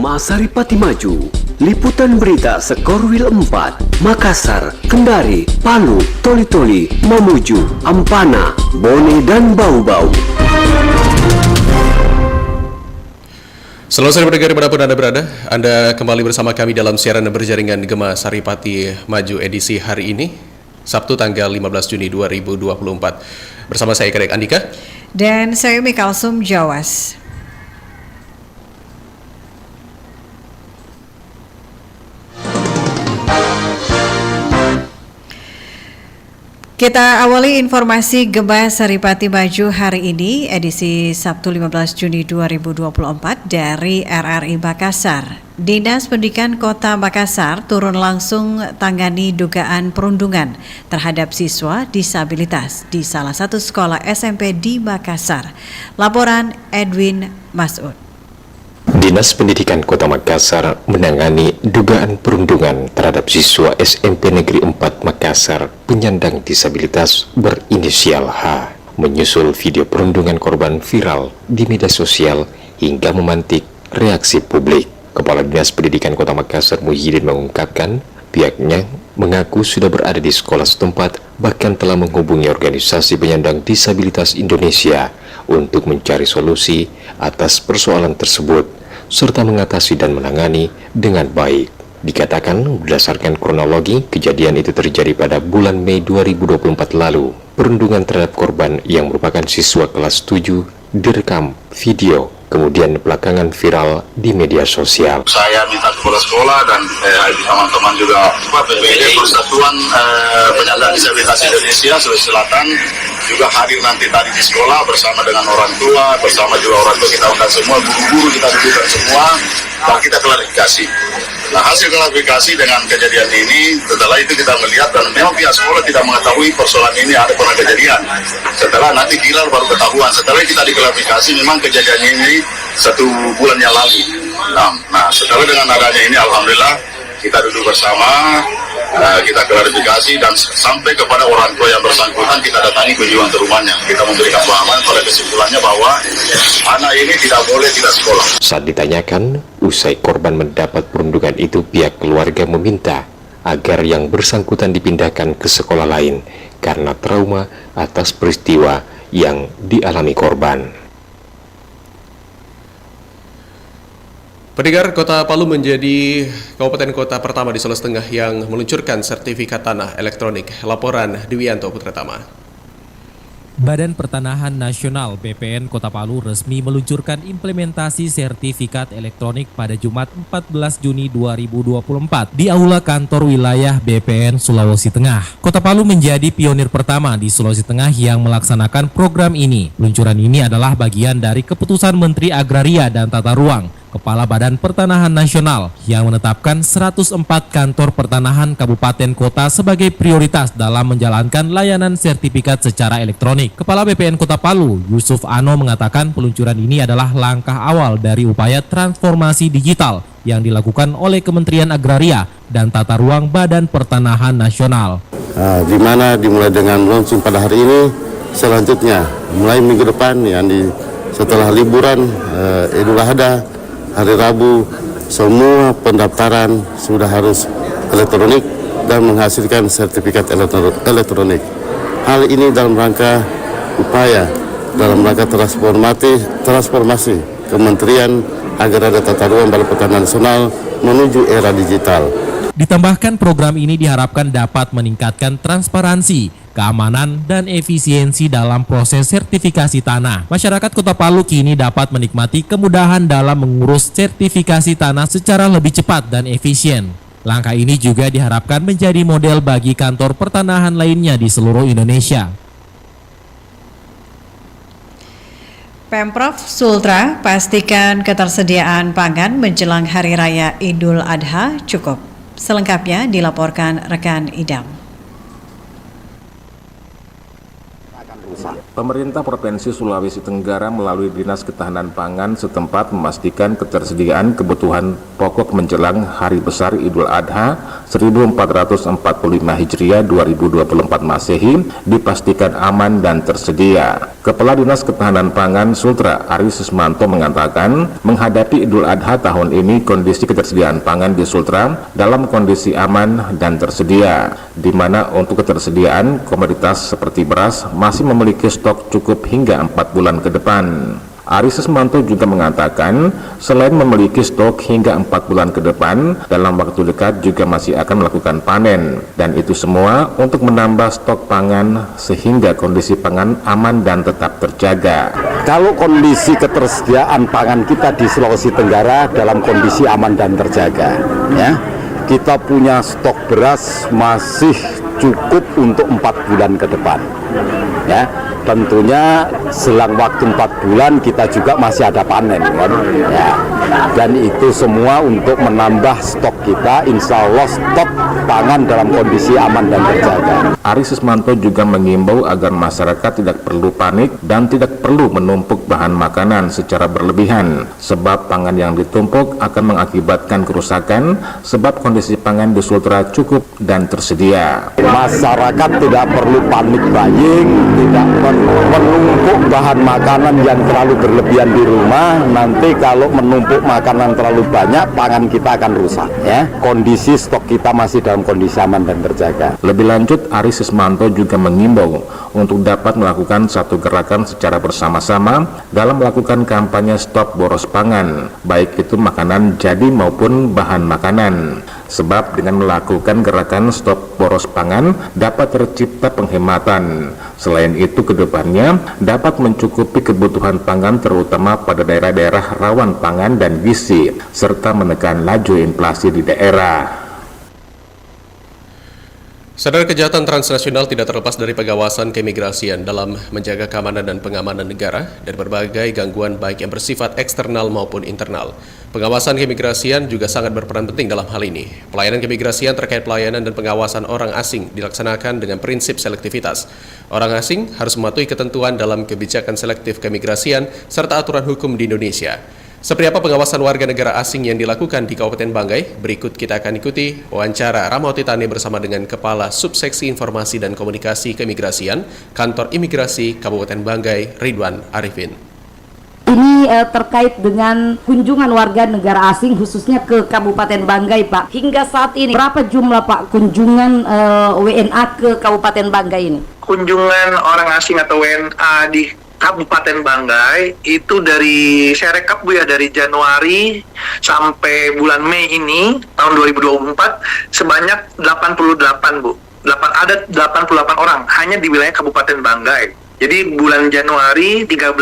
Gema Saripati Maju. Liputan berita Sekorwil 4, Makassar, Kendari, Palu, Toli-Toli, Mamuju, Ampana, Bone, dan Bau-Bau. Selamat sore pendengar dimanapun Anda berada. Anda kembali bersama kami dalam siaran berjaringan Gema Saripati Maju edisi hari ini, Sabtu tanggal 15 Juni 2024. Bersama saya Kadek Andika. Dan saya Mikalsum Jawas. Kita awali informasi Gema Saripati Maju hari ini, edisi Sabtu 15 Juni 2024 dari RRI Makassar. Dinas Pendidikan Kota Makassar turun langsung tangani dugaan perundungan terhadap siswa disabilitas di salah satu sekolah SMP di Makassar. Laporan Edwin Masud. Dinas Pendidikan Kota Makassar menangani dugaan perundungan terhadap siswa SMP Negeri 4 Makassar penyandang disabilitas berinisial H. Menyusul video perundungan korban viral di media sosial hingga memantik reaksi publik. Kepala Dinas Pendidikan Kota Makassar Muhyiddin mengungkapkan pihaknya mengaku sudah berada di sekolah setempat, bahkan telah menghubungi organisasi penyandang disabilitas Indonesia untuk mencari solusi atas persoalan tersebut, serta mengatasi dan menangani dengan baik. Dikatakan berdasarkan kronologi, kejadian itu terjadi pada bulan Mei 2024 lalu. Perundungan terhadap korban yang merupakan siswa kelas 7 direkam video, kemudian belakangan viral di media sosial. Saya minta kepada sekolah dan teman-teman juga PPD Persatuan Penyandang Disabilitas Indonesia Sulawesi Selatan juga hadir nanti tadi di sekolah bersama dengan orang tua, bersama juga orang tua kita undang semua, guru-guru kita dudukkan semua dan kita klarifikasi. Nah, hasil klarifikasi dengan kejadian ini, setelah itu kita melihat dan memang pihak sekolah tidak mengetahui persoalan ini ada pernah kejadian. Setelah nanti hilal baru ketahuan. Setelah kita diklarifikasi memang kejadian ini 1 bulan yang lalu. Nah, setelah dengan adanya ini alhamdulillah kita duduk bersama, kita klarifikasi dan sampai kepada orang tua yang bersangkutan kita datangi kunjungan ke rumahnya. Kita memberikan pemahaman pada kesimpulannya bahwa anak ini tidak boleh tidak sekolah. Saat ditanyakan, usai korban mendapat perundungan itu, pihak keluarga meminta agar yang bersangkutan dipindahkan ke sekolah lain karena trauma atas peristiwa yang dialami korban. Pendengar, Kota Palu menjadi kabupaten kota pertama di Sulawesi Tengah yang meluncurkan sertifikat tanah elektronik. Laporan Dwianto Putratama. Badan Pertanahan Nasional BPN Kota Palu resmi meluncurkan implementasi sertifikat elektronik pada Jumat 14 Juni 2024 di Aula Kantor Wilayah BPN Sulawesi Tengah. Kota Palu menjadi pionir pertama di Sulawesi Tengah yang melaksanakan program ini. Peluncuran ini adalah bagian dari keputusan Menteri Agraria dan Tata Ruang, Kepala Badan Pertanahan Nasional, yang menetapkan 104 kantor pertanahan kabupaten kota sebagai prioritas dalam menjalankan layanan sertifikat secara elektronik. Kepala BPN Kota Palu, Yusuf Ano, mengatakan peluncuran ini adalah langkah awal dari upaya transformasi digital yang dilakukan oleh Kementerian Agraria dan Tata Ruang Badan Pertanahan Nasional. Di mana dimulai dengan launching pada hari ini, selanjutnya mulai minggu depan, setelah liburan Idul Adha, hari Rabu, semua pendaftaran sudah harus elektronik dan menghasilkan sertifikat elektronik. Hal ini dalam rangka upaya, dalam rangka transformasi Kementerian Agraria dan Tata Ruang Badan Pertanahan Nasional menuju era digital. Ditambahkan, program ini diharapkan dapat meningkatkan transparansi, keamanan, dan efisiensi dalam proses sertifikasi tanah. Masyarakat Kota Palu kini dapat menikmati kemudahan dalam mengurus sertifikasi tanah secara lebih cepat dan efisien. Langkah ini juga diharapkan menjadi model bagi kantor pertanahan lainnya di seluruh Indonesia. Pemprov Sultra pastikan ketersediaan pangan menjelang Hari Raya Idul Adha cukup. Selengkapnya dilaporkan rekan Idam. Pemerintah Provinsi Sulawesi Tenggara melalui Dinas Ketahanan Pangan setempat memastikan ketersediaan kebutuhan pokok menjelang Hari Besar Idul Adha 1445 Hijriah 2024 Masehi dipastikan aman dan tersedia. Kepala Dinas Ketahanan Pangan Sultra Ari Sismanto mengatakan menghadapi Idul Adha tahun ini kondisi ketersediaan pangan di Sultra dalam kondisi aman dan tersedia, di mana untuk ketersediaan komoditas seperti beras masih memiliki stok cukup hingga 4 bulan ke depan. Ari Sismanto juga mengatakan selain memiliki stok hingga 4 bulan ke depan, dalam waktu dekat juga masih akan melakukan panen, dan itu semua untuk menambah stok pangan sehingga kondisi pangan aman dan tetap terjaga. Kalau kondisi ketersediaan pangan kita di Sulawesi Tenggara dalam kondisi aman dan terjaga, ya, kita punya stok beras masih cukup untuk 4 bulan ke depan, ya. Tentunya selang waktu 4 bulan kita juga masih ada panen, kan, ya. Dan itu semua untuk menambah stok kita, insya Allah stok pangan dalam kondisi aman dan terjaga. Ari Sismanto juga mengimbau agar masyarakat tidak perlu panik dan tidak perlu menumpuk bahan makanan secara berlebihan, sebab pangan yang ditumpuk akan mengakibatkan kerusakan, sebab kondisi pangan di Sultra cukup dan tersedia. Masyarakat tidak perlu panik buying, tidak perlu menumpuk bahan makanan yang terlalu berlebihan di rumah. Nanti kalau menumpuk makanan terlalu banyak, pangan kita akan rusak, ya. Kondisi stok kita masih dalam kondisi aman dan terjaga. Lebih lanjut, Ari Sismanto juga mengimbau untuk dapat melakukan satu gerakan secara bersama-sama dalam melakukan kampanye stop boros pangan, baik itu makanan jadi maupun bahan makanan. Sebab dengan melakukan gerakan stop boros pangan dapat tercipta penghematan. Selain itu kedepannya dapat mencukupi kebutuhan pangan terutama pada daerah-daerah rawan pangan dan gizi, serta menekan laju inflasi di daerah. Saudara, kejahatan transnasional tidak terlepas dari pengawasan keimigrasian dalam menjaga keamanan dan pengamanan negara dari berbagai gangguan baik yang bersifat eksternal maupun internal. Pengawasan keimigrasian juga sangat berperan penting dalam hal ini. Pelayanan keimigrasian terkait pelayanan dan pengawasan orang asing dilaksanakan dengan prinsip selektivitas. Orang asing harus mematuhi ketentuan dalam kebijakan selektif keimigrasian serta aturan hukum di Indonesia. Seperti apa pengawasan warga negara asing yang dilakukan di Kabupaten Banggai? Berikut kita akan ikuti wawancara Ramauti Tani bersama dengan Kepala Subseksi Informasi dan Komunikasi Keimigrasian Kantor Imigrasi Kabupaten Banggai, Ridwan Arifin. Ini terkait dengan kunjungan warga negara asing khususnya ke Kabupaten Banggai, Pak. Hingga saat ini berapa jumlah, Pak, kunjungan WNA ke Kabupaten Banggai ini? Kunjungan orang asing atau WNA di Kabupaten Banggai itu dari saya rekap Bu ya, dari Januari sampai bulan Mei ini tahun 2024 sebanyak 88 Bu. Ada 88 orang hanya di wilayah Kabupaten Banggai. Jadi bulan Januari 13,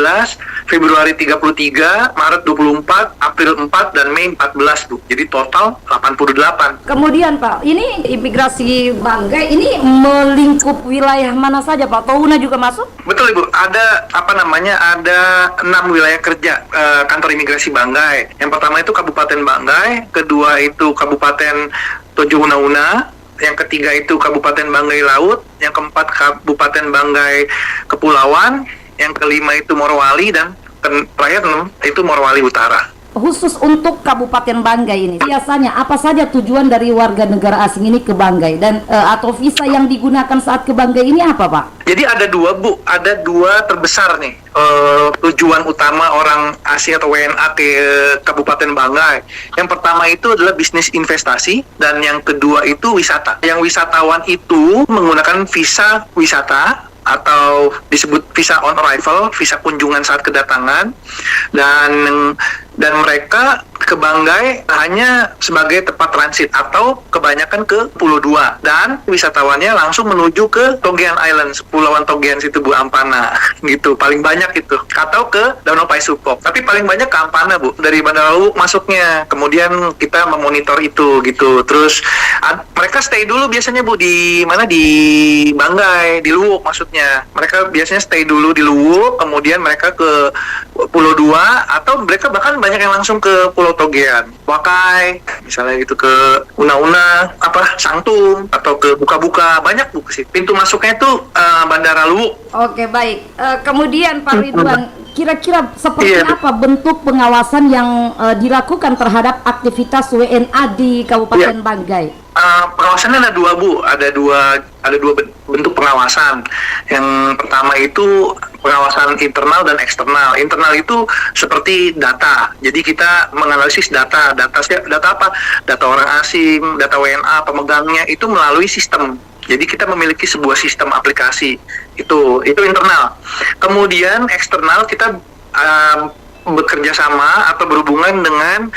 Februari 33, Maret 24, April 4, dan Mei 14 Bu. Jadi total 88. Kemudian Pak, ini imigrasi Banggai ini melingkup wilayah mana saja Pak? Touna juga masuk? Betul Ibu, ada ada 6 wilayah kerja kantor imigrasi Banggai. Yang pertama itu Kabupaten Banggai, kedua itu Kabupaten Tojo Una-Una, yang ketiga itu Kabupaten Banggai Laut, yang keempat Kabupaten Banggai Kepulauan, yang kelima itu Morowali, dan terakhir itu Morowali Utara. Khusus untuk Kabupaten Banggai ini, biasanya apa saja tujuan dari warga negara asing ini ke Banggai, dan atau visa yang digunakan saat ke Banggai ini apa Pak? Jadi ada dua Bu, ada dua terbesar nih tujuan utama orang asing atau WNA ke Kabupaten Banggai. Yang pertama itu adalah bisnis investasi, dan yang kedua itu wisata. Yang wisatawan itu menggunakan visa wisata atau disebut visa on arrival, visa kunjungan saat kedatangan, dan mereka ke Banggai hanya sebagai tempat transit atau kebanyakan ke Pulau Dua, dan wisatawannya langsung menuju ke Togean Island, Pulauan Togean situ Bu, Ampana gitu, paling banyak itu, atau ke Danau Paisupok, tapi paling banyak ke Ampana Bu, dari Bandara Luwuk masuknya. Kemudian kita memonitor itu gitu, terus mereka stay dulu biasanya Bu di mana, di Banggai, di Luwuk maksudnya. Mereka biasanya stay dulu di Luwuk, kemudian mereka ke Pulau Dua, atau mereka bahkan banyak yang langsung ke Pulau Togean, Wakai, misalnya gitu, ke Una-Una, Sangtung, atau ke Buka-Buka, banyak Bu ke situ. Pintu masuknya itu Bandara Luwu. Oke, baik. Kemudian Pak Ridwan, kira-kira seperti apa bentuk pengawasan yang dilakukan terhadap aktivitas WNA di Kabupaten Banggai? Pengawasannya ada dua Bu, ada dua bentuk pengawasan. Yang pertama itu pengawasan internal dan eksternal. Internal itu seperti data. Jadi kita menganalisis data apa? Data orang asing, data WNA, pemegangnya itu melalui sistem. Jadi kita memiliki sebuah sistem aplikasi. Itu internal. Kemudian eksternal kita bekerja sama atau berhubungan dengan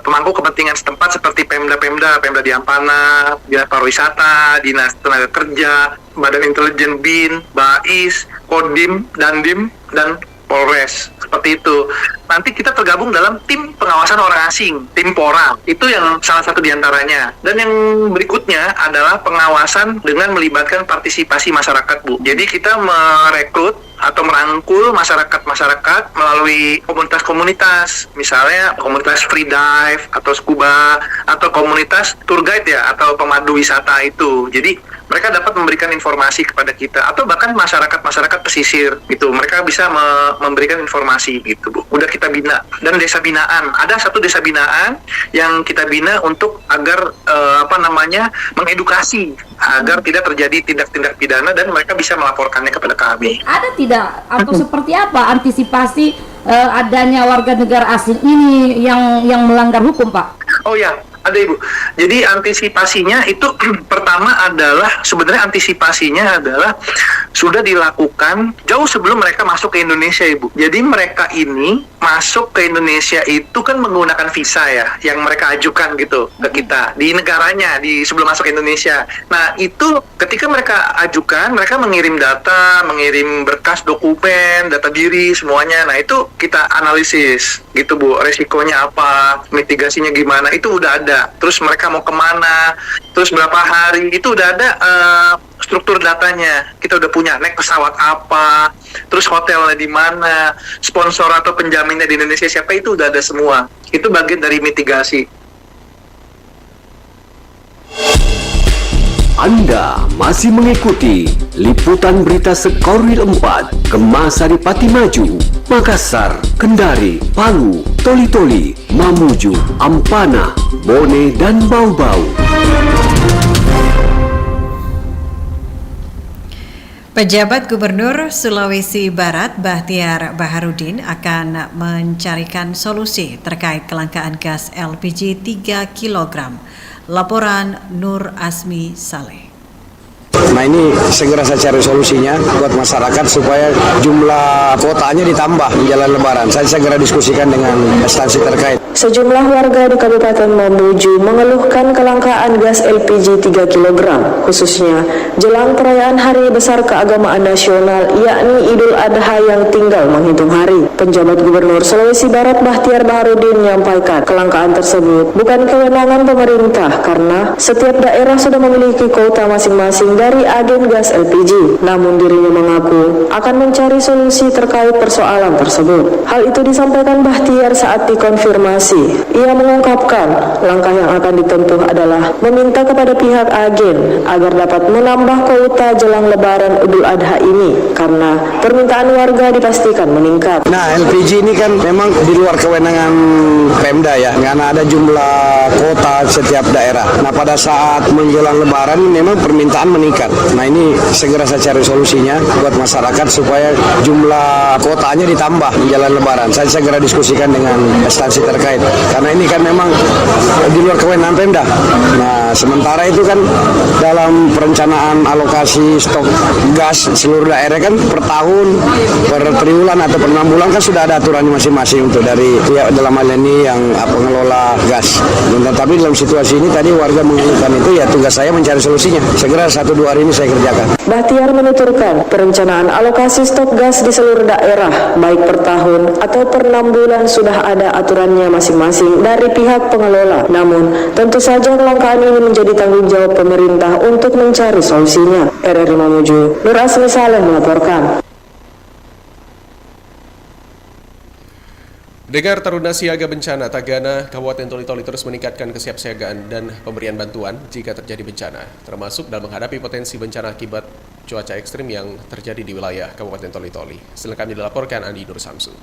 pemangku kepentingan setempat seperti Pemda di Ampana, Dinas Pariwisata, Dinas Tenaga Kerja, Badan Intelijen BIN, BAIS, Kodim, Dandim, dan Polres. Seperti itu. Nanti kita tergabung dalam tim pengawasan orang asing, tim PORA. Itu yang salah satu diantaranya. Dan yang berikutnya adalah pengawasan dengan melibatkan partisipasi masyarakat, Bu. Jadi kita merekrut atau merangkul masyarakat melalui komunitas-komunitas, misalnya komunitas free dive atau scuba atau komunitas tour guide ya, atau pemandu wisata itu. Jadi mereka dapat memberikan informasi kepada kita, atau bahkan masyarakat pesisir gitu. Mereka bisa memberikan informasi gitu, Bu. Udah kita bina. Dan desa binaan, ada satu desa binaan yang kita bina untuk agar mengedukasi agar tidak terjadi tindak-tindak pidana dan mereka bisa melaporkannya kepada kami. Ada tidak atau seperti apa antisipasi adanya warga negara asing ini yang melanggar hukum, Pak? Oh ya, ada Ibu. Jadi antisipasinya itu pertama adalah sudah dilakukan jauh sebelum mereka masuk ke Indonesia, Ibu. Jadi mereka ini masuk ke Indonesia itu kan menggunakan visa ya, yang mereka ajukan gitu ke kita di negaranya sebelum masuk ke Indonesia. Nah itu ketika mereka ajukan, mereka mengirim data, mengirim berkas dokumen, data diri semuanya. Nah itu kita analisis gitu Bu, resikonya apa, mitigasinya gimana, itu udah ada. Terus mereka mau kemana, terus berapa hari, itu udah ada struktur datanya. Kita udah punya naik pesawat apa, terus hotelnya di mana, sponsor atau penjaminnya di Indonesia siapa, itu udah ada semua. Itu bagian dari mitigasi. Anda masih mengikuti liputan berita Sekorwil 4, Gema Saripati Maju, Makassar, Kendari, Palu, Toli-Toli, Mamuju, Ampana, Bone, dan Bau-Bau. Pejabat Gubernur Sulawesi Barat Bahtiar Baharudin akan mencarikan solusi terkait kelangkaan gas LPG 3 kg. Laporan Nur Asmi Saleh. Nah ini segera saya cari solusinya buat masyarakat supaya jumlah kuotanya ditambah menjelang Lebaran. Saya segera diskusikan dengan instansi terkait. Sejumlah warga di Kabupaten Mamuju mengeluhkan kelangkaan gas LPG 3 kg, khususnya jelang perayaan Hari Besar Keagamaan Nasional, yakni Idul Adha yang tinggal menghitung hari. Penjabat Gubernur Sulawesi Barat Bahtiar Baharudin menyampaikan kelangkaan tersebut bukan kewenangan pemerintah karena setiap daerah sudah memiliki kuota masing-masing dari agen gas LPG. Namun dirinya mengaku akan mencari solusi terkait persoalan tersebut. Hal itu disampaikan Bahtiar saat dikonfirmasi. Ia mengungkapkan langkah yang akan ditempuh adalah meminta kepada pihak agen agar dapat menambah kuota jelang Lebaran Idul Adha ini karena permintaan warga dipastikan meningkat. Nah LPG ini kan memang di luar kewenangan Pemda ya, karena ada jumlah kuota setiap daerah. Nah pada saat menjelang Lebaran memang permintaan meningkat. Nah ini segera saya cari solusinya buat masyarakat supaya jumlah kuotanya ditambah menjelang Lebaran. Saya segera diskusikan dengan instansi terkait karena ini kan memang di luar kewenangan Pemda. Nah sementara itu kan dalam perencanaan alokasi stok gas seluruh daerah kan per tahun, per triwulan atau per 6 bulan kan sudah ada aturannya masing-masing untuk dari pihak dalam hal ini yang pengelola gas. Tetapi dalam situasi ini tadi warga mengeluhkan itu, ya tugas saya mencari solusinya. Segera 1-2 hari ini saya kerjakan. Bahtiar menuturkan perencanaan alokasi stok gas di seluruh daerah baik per tahun atau per 6 bulan sudah ada aturannya masing-masing dari pihak pengelola. Namun tentu saja kelangkaan ini menjadi tanggung jawab pemerintah untuk mencari solusinya. RRI Mamuju, Nur Asmi Saleh melaporkan. Pendengar, Taruna Siaga Bencana Tagana Kabupaten Toli-Toli terus meningkatkan kesiapsiagaan dan pemberian bantuan jika terjadi bencana, termasuk dalam menghadapi potensi bencana akibat cuaca ekstrim yang terjadi di wilayah Kabupaten Toli-Toli. Selengkapnya dilaporkan Andi Nur Samsu.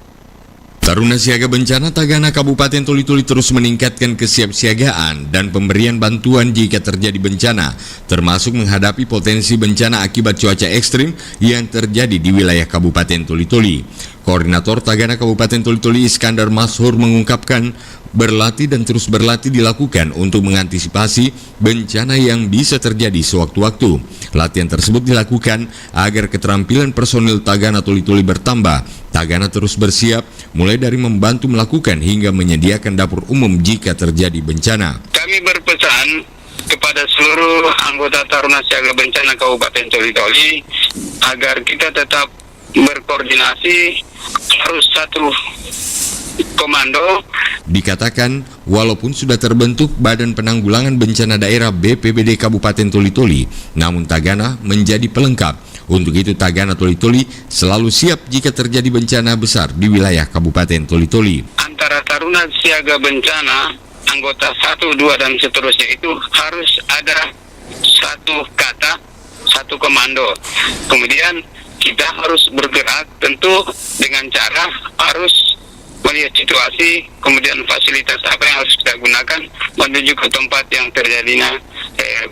Taruna Siaga Bencana Tagana Kabupaten Toli-Toli terus meningkatkan kesiapsiagaan dan pemberian bantuan jika terjadi bencana, termasuk menghadapi potensi bencana akibat cuaca ekstrim yang terjadi di wilayah Kabupaten Toli-Toli. Koordinator Tagana Kabupaten Toli-Toli Iskandar Mashur mengungkapkan, berlatih dan terus berlatih dilakukan untuk mengantisipasi bencana yang bisa terjadi sewaktu-waktu. Latihan tersebut dilakukan agar keterampilan personil Tagana Toli-Toli bertambah. Tagana terus bersiap, mulai dari membantu melakukan hingga menyediakan dapur umum jika terjadi bencana. Kami berpesan kepada seluruh anggota Taruna Siaga Bencana Kabupaten Toli-Toli agar kita tetap berkoordinasi, harus satu komando. Dikatakan, walaupun sudah terbentuk Badan Penanggulangan Bencana Daerah BPBD Kabupaten Toli-Toli, namun Tagana menjadi pelengkap. Untuk itu Tagana Toli-Toli selalu siap jika terjadi bencana besar di wilayah Kabupaten Toli-Toli. Antara Taruna Siaga Bencana, anggota 1, 2, dan seterusnya itu harus ada satu kata, satu komando. Kemudian kita harus bergerak tentu dengan cara harus melihat situasi, kemudian fasilitas apa yang harus kita gunakan menuju ke tempat yang terjadinya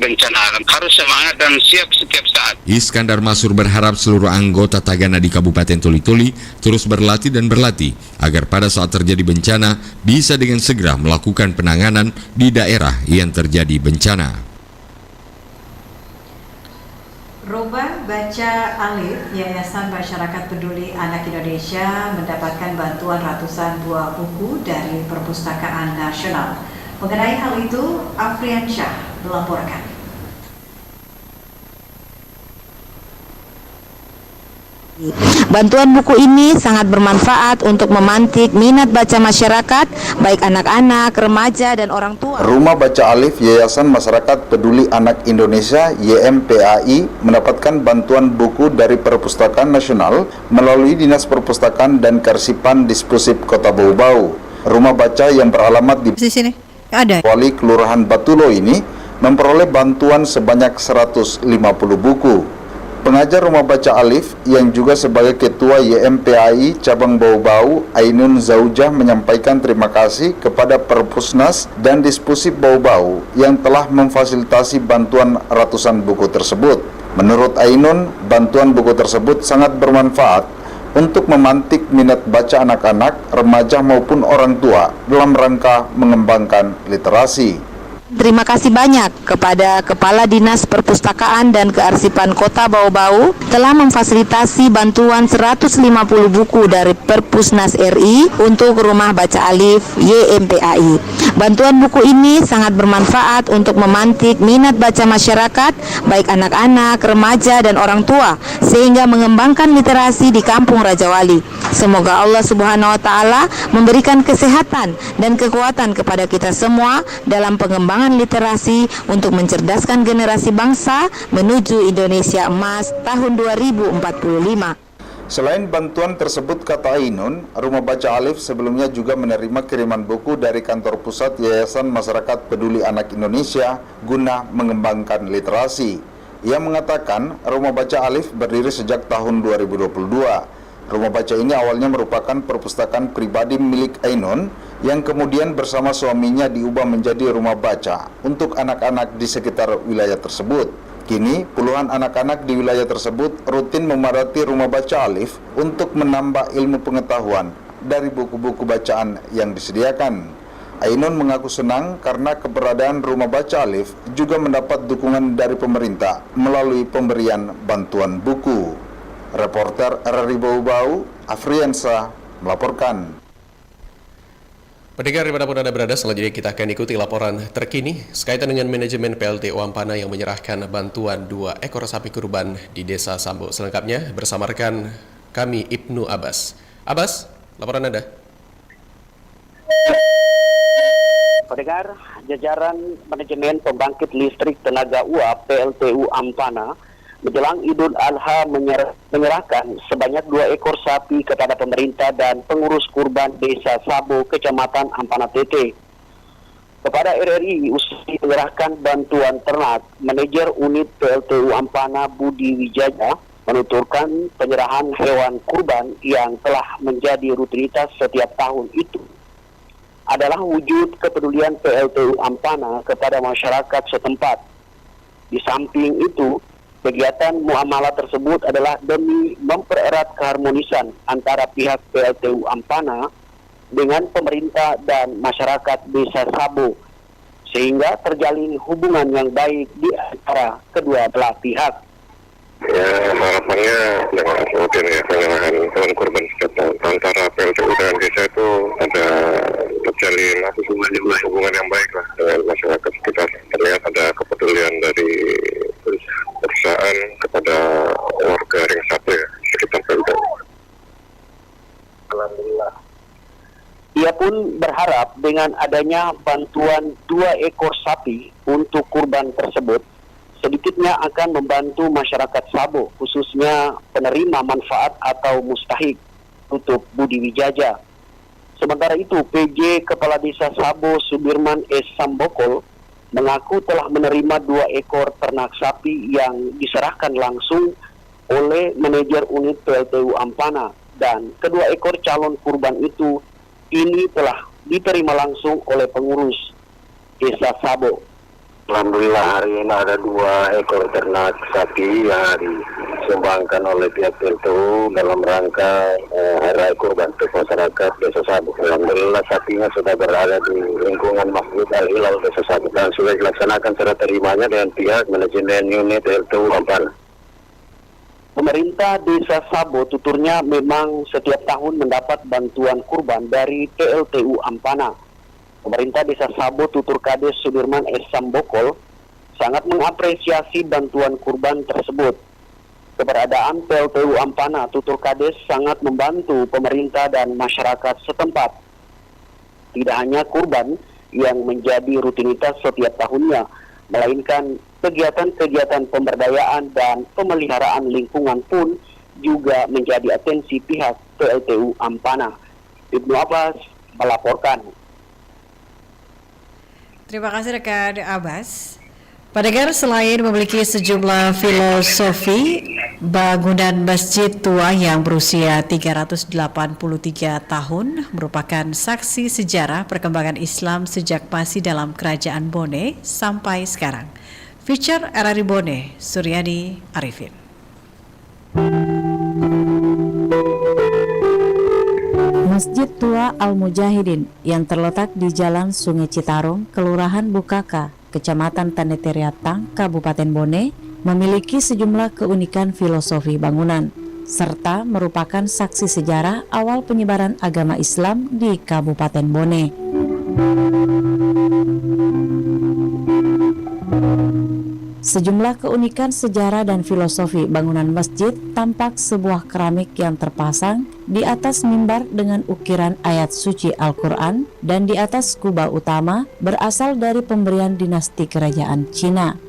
bencana alam. Harus semangat dan siap setiap saat. Iskandar Mashur berharap seluruh anggota Tagana di Kabupaten Toli-Toli terus berlatih dan berlatih agar pada saat terjadi bencana bisa dengan segera melakukan penanganan di daerah yang terjadi bencana. Rumah Baca Alif Yayasan Masyarakat Peduli Anak Indonesia mendapatkan bantuan ratusan buah buku dari Perpustakaan Nasional. Mengenai hal itu, Afrian Syah melaporkan. Bantuan buku ini sangat bermanfaat untuk memantik minat baca masyarakat, baik anak-anak, remaja, dan orang tua. Rumah Baca Alif Yayasan Masyarakat Peduli Anak Indonesia YMPAI mendapatkan bantuan buku dari Perpustakaan Nasional melalui Dinas Perpustakaan dan Kearsipan Dispusip Kota Bau-Bau. Rumah baca yang beralamat di sini ada Wali Kelurahan Batulo ini memperoleh bantuan sebanyak 150 buku. Pengajar Rumah Baca Alif yang juga sebagai Ketua YMPAI Cabang Bau-Bau, Ainun Zaujah, menyampaikan terima kasih kepada Perpusnas dan Dispusip Bau-Bau yang telah memfasilitasi bantuan ratusan buku tersebut. Menurut Ainun, bantuan buku tersebut sangat bermanfaat untuk memantik minat baca anak-anak, remaja maupun orang tua dalam rangka mengembangkan literasi. Terima kasih banyak kepada Kepala Dinas Perpustakaan dan Kearsipan Kota Bau-Bau telah memfasilitasi bantuan 150 buku dari Perpusnas RI untuk Rumah Baca Alif YMPAI. Bantuan buku ini sangat bermanfaat untuk memantik minat baca masyarakat, baik anak-anak, remaja, dan orang tua, sehingga mengembangkan literasi di Kampung Rajawali. Semoga Allah Subhanahu wa Ta'ala memberikan kesehatan dan kekuatan kepada kita semua dalam pengembangan literasi untuk mencerdaskan generasi bangsa menuju Indonesia Emas tahun 2045. Selain bantuan tersebut, kata Ainun, Rumah Baca Alif sebelumnya juga menerima kiriman buku dari kantor pusat Yayasan Masyarakat Peduli Anak Indonesia guna mengembangkan literasi. Ia mengatakan Rumah Baca Alif berdiri sejak tahun 2022. Rumah baca ini awalnya merupakan perpustakaan pribadi milik Ainun yang kemudian bersama suaminya diubah menjadi rumah baca untuk anak-anak di sekitar wilayah tersebut. Kini, puluhan anak-anak di wilayah tersebut rutin memadati Rumah Baca Alif untuk menambah ilmu pengetahuan dari buku-buku bacaan yang disediakan. Ainun mengaku senang karena keberadaan Rumah Baca Alif juga mendapat dukungan dari pemerintah melalui pemberian bantuan buku. Reporter RRI Bau-Bau, Afriansa, melaporkan. Pendengar dimanapun Anda berada, selanjutnya kita akan ikuti laporan terkini sekaitan dengan manajemen PLTU Ampana yang menyerahkan bantuan 2 ekor sapi kurban di Desa Sambo. Selengkapnya bersama rekan kami Ibnu Abbas. Abbas, laporan Anda. Pendengar, jajaran manajemen pembangkit listrik tenaga uap PLTU Ampana menjelang Idul Adha menyerahkan sebanyak 2 ekor sapi kepada pemerintah dan pengurus kurban Desa Sabo, Kecamatan Ampana Tete. Kepada RRI usai menyerahkan bantuan ternak, manajer unit PLTU Ampana Budi Wijaya menuturkan penyerahan hewan kurban yang telah menjadi rutinitas setiap tahun itu adalah wujud kepedulian PLTU Ampana kepada masyarakat setempat. Di samping itu, kegiatan muamalah tersebut adalah demi mempererat keharmonisan antara pihak PLTU Ampana dengan pemerintah dan masyarakat Desa Sabo, sehingga terjalin hubungan yang baik di antara kedua belah pihak. Ya, harapannya dengan kemudian ya penyerahan hewan kurban setiap tahun antara PLTU dengan desa itu ada terjalin hubungan yang baik lah dengan masyarakat sekitar. Terlihat ada kepedulian dari perusahaan kepada warga Ring 1 ya, sekitar PLTU. Alhamdulillah. Ia pun berharap dengan adanya bantuan 2 ekor sapi untuk kurban tersebut, sedikitnya akan membantu masyarakat Sabo, khususnya penerima manfaat atau mustahik, tutup Budi Wijaya. Sementara itu, PJ Kepala Desa Sabo Sudirman S. Sambokol mengaku telah menerima 2 ekor ternak sapi yang diserahkan langsung oleh manajer unit PLTU Ampana, dan kedua ekor calon kurban itu ini telah diterima langsung oleh pengurus Desa Sabo. Alhamdulillah hari ini ada 2 ekor ternak sapi yang disumbangkan oleh pihak PLTU dalam rangka Hari Raya Kurban untuk masyarakat Desa Sabo. Alhamdulillah sapinya sudah berada di lingkungan Masjid Al-Hilal Desa Sabo dan sudah dilaksanakan serah terimanya dengan pihak manajemen unit PLTU Ampana. Pemerintah Desa Sabo tuturnya memang setiap tahun mendapat bantuan kurban dari PLTU Ampana. Pemerintah Desa Sabo tutur Kades Sudirman S. Sambokol sangat mengapresiasi bantuan kurban tersebut. Keberadaan PLTU Ampana tutur Kades sangat membantu pemerintah dan masyarakat setempat. Tidak hanya kurban yang menjadi rutinitas setiap tahunnya, melainkan kegiatan-kegiatan pemberdayaan dan pemeliharaan lingkungan pun juga menjadi atensi pihak PLTU Ampana. Ibnu Abbas melaporkan. Terima kasih rekan Abbas. Pendengar, selain memiliki sejumlah filosofi, bangunan masjid tua yang berusia 383 tahun merupakan saksi sejarah perkembangan Islam sejak masih dalam kerajaan Bone sampai sekarang. Feature RRI Bone, Suryani Arifin. Masjid Tua Al-Mujahidin yang terletak di Jalan Sungai Citarum, Kelurahan Bukaka, Kecamatan Tanetiriatang, Kabupaten Bone, memiliki sejumlah keunikan filosofi bangunan, serta merupakan saksi sejarah awal penyebaran agama Islam di Kabupaten Bone. Sejumlah keunikan sejarah dan filosofi bangunan masjid tampak sebuah keramik yang terpasang di atas mimbar dengan ukiran ayat suci Al-Quran, dan di atas kubah utama berasal dari pemberian dinasti kerajaan Cina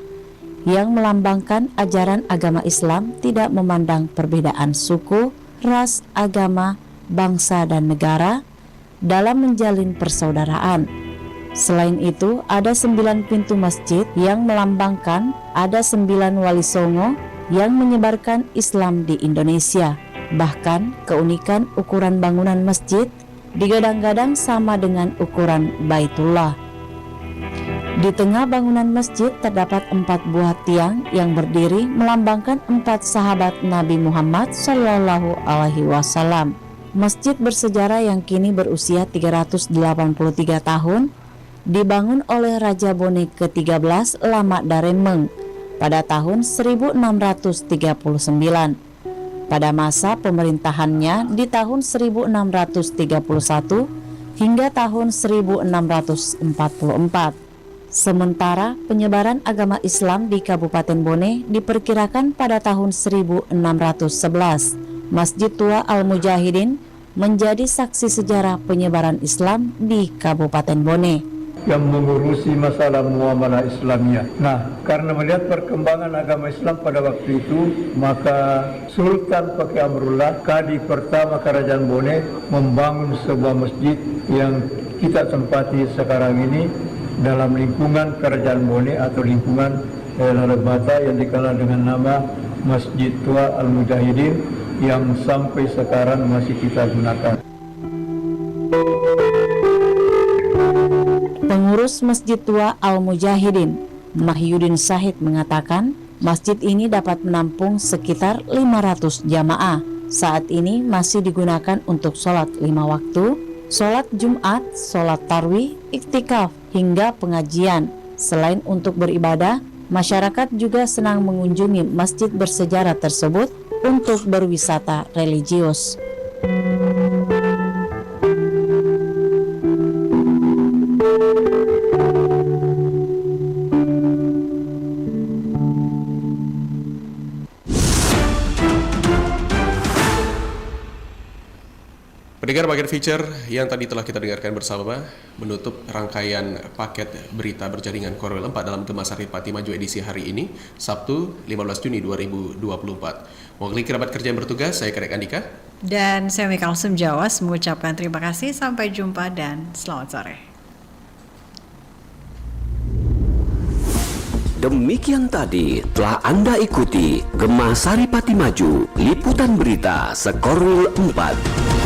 yang melambangkan ajaran agama Islam tidak memandang perbedaan suku, ras, agama, bangsa, dan negara dalam menjalin persaudaraan. Selain itu, ada 9 pintu masjid yang melambangkan ada 9 wali songo yang menyebarkan Islam di Indonesia. Bahkan, keunikan ukuran bangunan masjid digadang-gadang sama dengan ukuran Baitullah. Di tengah bangunan masjid terdapat 4 buah tiang yang berdiri melambangkan 4 sahabat Nabi Muhammad Shallallahu Alaihi Wasallam. Masjid bersejarah yang kini berusia 383 tahun dibangun oleh Raja Bone ke-13 Lamak Daremeng pada tahun 1639. Pada masa pemerintahannya di tahun 1631 hingga tahun 1644. Sementara penyebaran agama Islam di Kabupaten Bone diperkirakan pada tahun 1611. Masjid Tua Al-Mujahidin menjadi saksi sejarah penyebaran Islam di Kabupaten Bone. yang mengurusi masalah muamalah Islamiyah. Nah, karena melihat perkembangan agama Islam pada waktu itu, maka Sultan Pakai Amrullah, Kadi pertama Kerajaan Bone, membangun sebuah masjid yang kita tempati sekarang ini dalam lingkungan Kerajaan Bone atau lingkungan Lalebata yang dikenal dengan nama Masjid Tua Al-Mujahidin yang sampai sekarang masih kita gunakan. Pengurus Masjid Tua Al-Mujahidin, Mahyudin Syahid mengatakan, masjid ini dapat menampung sekitar 500 jamaah. Saat ini masih digunakan untuk sholat 5 waktu, sholat Jumat, sholat tarwih, iktikaf, hingga pengajian. Selain untuk beribadah, masyarakat juga senang mengunjungi masjid bersejarah tersebut untuk berwisata religius. Pendengar, bagian feature yang tadi telah kita dengarkan bersama menutup rangkaian paket berita berjaringan Korwil 4 dalam Gema Saripati Maju edisi hari ini, Sabtu 15 Juni 2024. Mewakili kerabat kerja yang bertugas, saya Kadek Andika. Dan saya Mikal Semjawas mengucapkan terima kasih, sampai jumpa dan selamat sore. Demikian tadi telah Anda ikuti Gema Saripati Maju, liputan berita Sekorwil 4.